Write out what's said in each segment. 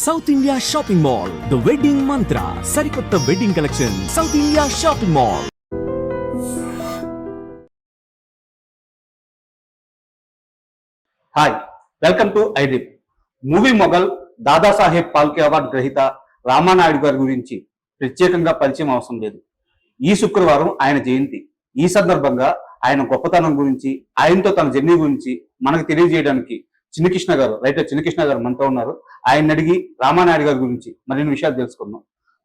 South India shopping mall, the wedding మంత్ర, సరికొత్త wedding collection, south India shopping mall. Hi, welcome to iDream. Movie Mughal Dadasaheb Phalke award గ్రహీత రామానాయుడు గారి గురించి ప్రత్యేకంగా పరిచయం అవసరం లేదు. ఈ శుక్రవారం ఆయన జయంతి. ఈ సందర్భంగా ఆయన గొప్పతనం గురించి, ఆయనతో తన జర్నీ గురించి మనకు తెలియజేయడానికి చిన్నకృష్ణ గారు, రైటర్ చిన్నకృష్ణ గారు మనతో ఉన్నారు. ఆయన అడిగి రామానాయుడు గారి గురించి మరిన్ని విషయాలు తెలుసుకుందాం.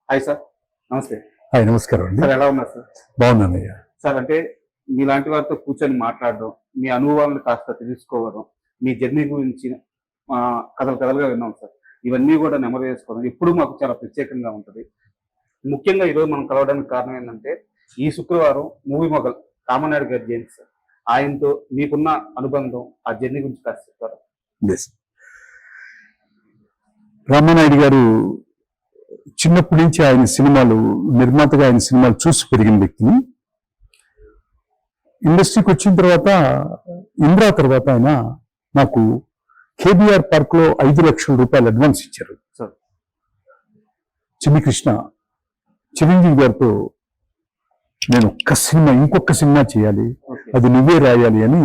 హాయ్ సార్, నమస్తే. హాయ్, నమస్కారం అండి. సార్, ఎలా ఉన్నారు సార్? బాగున్నానయ్యా. సార్, అంటే మీలాంటి వారితో కూర్చొని మాట్లాడడం, మీ అనుభవాలను కాస్త తెలుసుకోవడం, మీ జర్నీ గురించి కథలుగా విన్నాం సార్. ఇవన్నీ కూడా నెమరు వేసుకోవడం ఎప్పుడు మాకు చాలా ప్రత్యేకంగా ఉంటుంది. ముఖ్యంగా ఈరోజు మనం కలవడానికి కారణం ఏంటంటే, ఈ శుక్రవారం మూవీ మొఘల్ రామానాయుడు గారి జయంతి సార్. ఆయనతో మీకున్న అనుబంధం, ఆ జర్నీ గురించి కాస్త చెప్తారా? రామానాయుడు గారు చిన్నప్పటి నుంచి ఆయన సినిమాలు, నిర్మాతగా ఆయన సినిమాలు చూసి పెరిగిన వ్యక్తిని. ఇండస్ట్రీకి వచ్చిన తర్వాత, ఇంద్రా తర్వాత ఆయన నాకు కేబీఆర్ పార్క్ లో 5 లక్షల రూపాయలు అడ్వాన్స్ ఇచ్చారు. చిన్నకృష్ణ చిరంజీవి గారితో నేను ఇంకొక సినిమా చేయాలి, అది నువ్వే రాయాలి అని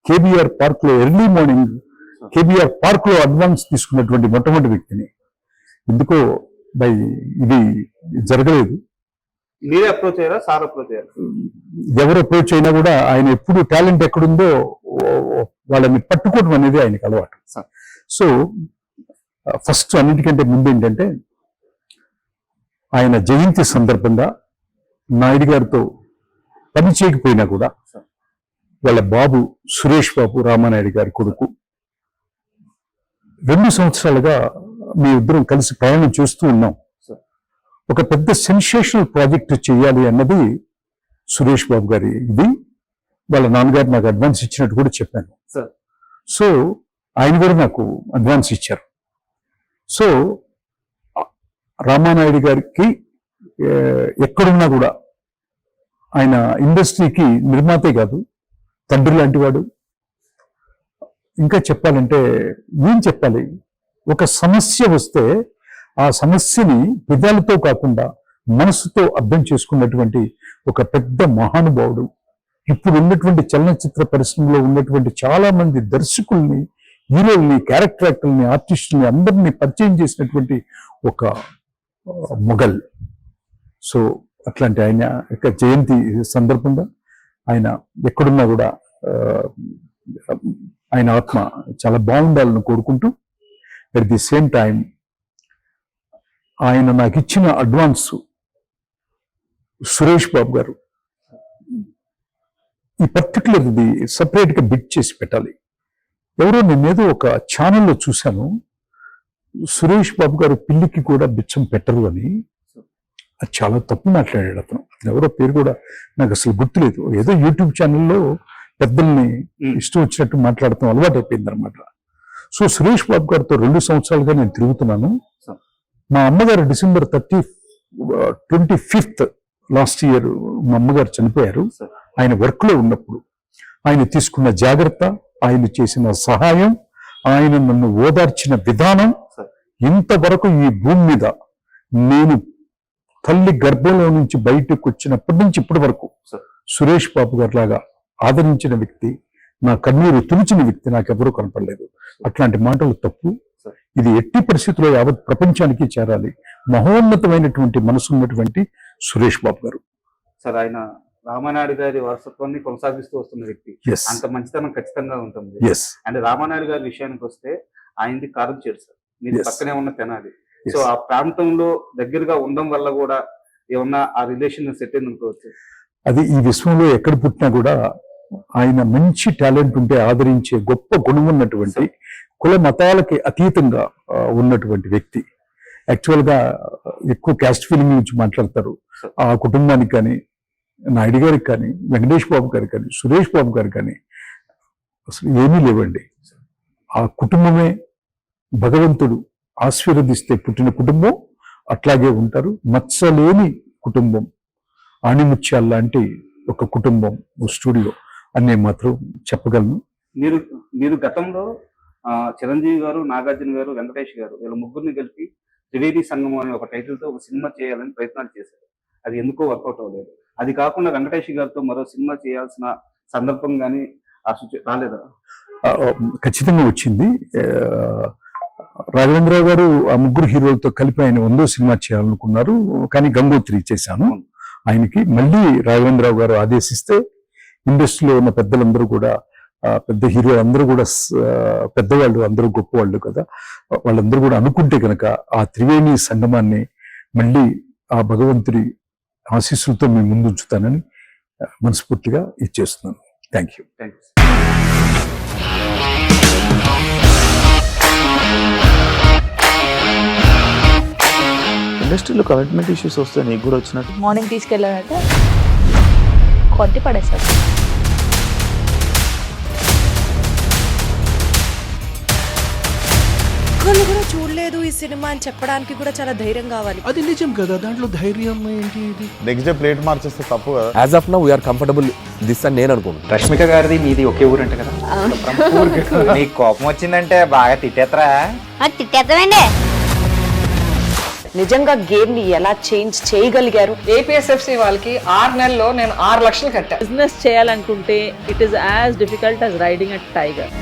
కేబీఆర్ పార్క్ లో ఎర్లీ మార్నింగ్ కేబీఆర్ పార్క్ లో అడ్వాన్స్ తీసుకున్నటువంటి మొట్టమొదటి వ్యక్తిని. ఎందుకో ఇది జరగలేదు. మీరే అప్రోచ్ అయ్యారా, సార్ అప్రోచ్ అయ్యారు? ఎవరు అప్రోచ్ అయినా కూడా ఆయన ఎప్పుడు టాలెంట్ ఎక్కడుందో వాళ్ళని పట్టుకోవడం అనేది ఆయనకు అలవాటు. సో ఫస్ట్ అన్నిటికంటే ముందు ఏంటంటే, ఆయన జయంతి సందర్భంగా నాయుడు గారితో పని చేయకపోయినా కూడా వాళ్ళ బాబు సురేష్ బాబు, రామానాయుడు గారి కొడుకు, 2 సంవత్సరాలుగా మీ ఇద్దరం కలిసి ప్రయాణం చేస్తూ ఉన్నాం. ఒక పెద్ద సెన్సేషనల్ ప్రాజెక్ట్ చేయాలి అన్నది సురేష్ బాబు గారి ఇది. వాళ్ళ నాన్నగారు నాకు అడ్వాన్స్ ఇచ్చినట్టు కూడా చెప్పాను. సో ఆయన కూడా నాకు అడ్వాన్స్ ఇచ్చారు. సో రామానాయుడు గారికి ఎక్కడున్నా కూడా ఆయన ఇండస్ట్రీకి నిర్మాతే కాదు, తండ్రి లాంటి వాడు. ఇంకా చెప్పాలంటే ఏం చెప్పాలి, ఒక సమస్య వస్తే ఆ సమస్యని పెదాలతో కాకుండా మనసుతో అర్థం చేసుకున్నటువంటి ఒక పెద్ద మహానుభావుడు. ఇప్పుడు ఉన్నటువంటి చలనచిత్ర పరిశ్రమలో ఉన్నటువంటి చాలా మంది దర్శకుల్ని, హీరోల్ని, క్యారెక్టర్ యాక్టర్ని, ఆర్టిస్టుల్ని అందరినీ పరిచయం చేసినటువంటి ఒక మొఘల్. సో అట్లాంటి ఆయన యొక్క జయంతి సందర్భంగా ఆయన ఎక్కడున్నా కూడా ఆయన ఆత్మ చాలా బాగుండాలని కోరుకుంటూ, అట్ ది సేమ్ టైం ఆయన నాకు ఇచ్చిన అడ్వాన్స్ సురేష్ బాబు గారు ఈ పర్టికులర్ ఇది సపరేట్గా బిట్ చేసి పెట్టాలి. ఎవరో నేనేదో ఒక ఛానల్లో చూశాను, సురేష్ బాబు గారు పిల్లికి కూడా బిచ్చం పెట్టరు అని. అది చాలా తప్పు మాట్లాడాడు అతను. ఎవరో పేరు కూడా నాకు అసలు గుర్తులేదు. ఏదో యూట్యూబ్ ఛానల్లో పెద్దల్ని ఇష్టం వచ్చినట్టు మాట్లాడటం అలవాటు అయిపోయింది అనమాట. సో సురేష్ బాబు గారితో 2 సంవత్సరాలుగా నేను తిరుగుతున్నాను. మా అమ్మగారు December 25th లాస్ట్ ఇయర్ మా అమ్మగారు చనిపోయారు. ఆయన వర్క్ లో ఉన్నప్పుడు ఆయన తీసుకున్న జాగ్రత్త, ఆయన చేసిన సహాయం, ఆయన నన్ను ఓదార్చిన విధానం, ఇంతవరకు ఈ భూమి మీద నేను తల్లి గర్భంలో నుంచి బయటకు వచ్చినప్పటి నుంచి ఇప్పటి వరకు సురేష్ బాబు గారి లాగా ఆదరించిన వ్యక్తి, నా కన్నీరు తుడిచిన వ్యక్తి నాకెవరూ కనపడలేదు. అట్లాంటి మాటలు తప్పు. ఇది ఎట్టి పరిస్థితుల్లో యావత్ ప్రపంచానికి చేరాలి. మహోన్నతమైనటువంటి మనసు ఉన్నటువంటి సురేష్ బాబు గారు. సార్, ఆయన రామానాయుడు గారి వారసత్వాన్ని కొనసాగిస్తూ వస్తున్న వ్యక్తి. అంత మంచితనం ఖచ్చితంగా ఉంటుంది. అండ్ రామానాయుడు గారి విషయానికి వస్తే, ఆయనది కారంచేడు సార్, మీరు పక్కనే ఉన్న తెనాలి. సో ఆ ప్రాంతంలో దగ్గరగా ఉండడం వల్ల కూడా ఏమన్నా ఆ రిలేషన్ సెట్ అయింది అనుకోవచ్చు. అది ఈ విశ్వంలో ఎక్కడ పుట్టినా కూడా ఆయన మంచి టాలెంట్ ఉంటే ఆదరించే గొప్ప గుణం ఉన్నటువంటి, కుల మతాలకి అతీతంగా ఉన్నటువంటి వ్యక్తి. యాక్చువల్గా ఎక్కువ క్యాస్ట్ ఫీలింగ్ నుంచి మాట్లాడతారు. ఆ కుటుంబానికి కానీ, నాయుడు గారికి కానీ, వెంకటేష్ బాబు గారికి కానీ, సురేష్ బాబు గారికి కానీ అసలు ఏమీ లేవండి. ఆ కుటుంబమే భగవంతుడు ఆశీర్వదిస్తే పుట్టిన కుటుంబం, అట్లాగే ఉంటారు. మత్సలేని కుటుంబం, ఆణిముత్యాల లాంటి ఒక కుటుంబం, ఓ స్టూడియో అని నేను మాత్రం చెప్పగలను. మీరు గతంలో చిరంజీవి గారు, నాగార్జున గారు, వెంకటేష్ గారు వీళ్ళ ముగ్గురిని కలిపి త్రివేణి సంగమం అనే ఒక టైటిల్ తో ఒక సినిమా చేయాలని ప్రయత్నాలు చేశారు. అది ఎందుకో వర్కౌట్ అవ్వలేదు. అది కాకుండా వెంకటేష్ గారితో మరో సినిమా చేయాల్సిన సందర్భం కానీ రాలేదా? ఖచ్చితంగా వచ్చింది. రాఘవేంద్రరావు గారు ఆ ముగ్గురు హీరోలతో కలిపి ఆయన 100వ సినిమా చేయాలనుకున్నారు. కానీ గంగోత్రి చేశాను ఆయనకి. మళ్ళీ రాఘవేంద్రరావు గారు ఆదేశిస్తే ఇండస్ట్రీలో ఉన్న పెద్దలందరూ కూడా, పెద్ద హీరోలు అందరూ కూడా, పెద్దవాళ్ళు అందరూ గొప్పవాళ్ళు కదా, వాళ్ళందరూ కూడా అనుకుంటే కనుక ఆ త్రివేణి సంగమాన్ని మళ్ళీ ఆ భగవంతుడి ఆశీస్సులతో మీ ముందు ఉంచుతానని మనస్ఫూర్తిగా ఇచ్చేస్తున్నాను. Thank you. థ్యాంక్స్. ఇండస్ట్రీలో కమిట్మెంట్ ఇష్యూస్ వస్తే నీకు కూడా వచ్చినట్టు? మార్నింగ్ తీసుకెళ్ళాలంటే కొట్టి పడేస్తారు. ఒక్కళ్ళు కూడా చూడలేదు ఈ సినిమా అని చెప్పడానికి కూడా చాలా ధైర్యం కావాలి. అది నిజం కదా, దాంట్లో ధైర్యం ఏంటి? ఇది నెక్స్ట్ డే ప్లేట్ మార్చేస్తే తప్పు కదా. As of now we are comfortable this అని నేను అనుకుంటున్నాను. రష్మిక గారిది మీది ఒకే ఊరంట కదా? నీకు కోపం వచ్చిందంటే బాగా తిట్టేత్తరా? తిట్టేద్దామండి. నిజంగా గేమ్ ని ఎలా చేంజ్ చేయగలిగారు? ఏపీఎస్ఎఫ్సి వాళ్ళకి 6 నెలల్లో నేను 6 లక్షలు కట్టా. బిజినెస్ చేయాలనుకుంటే it is as difficult as riding a tiger.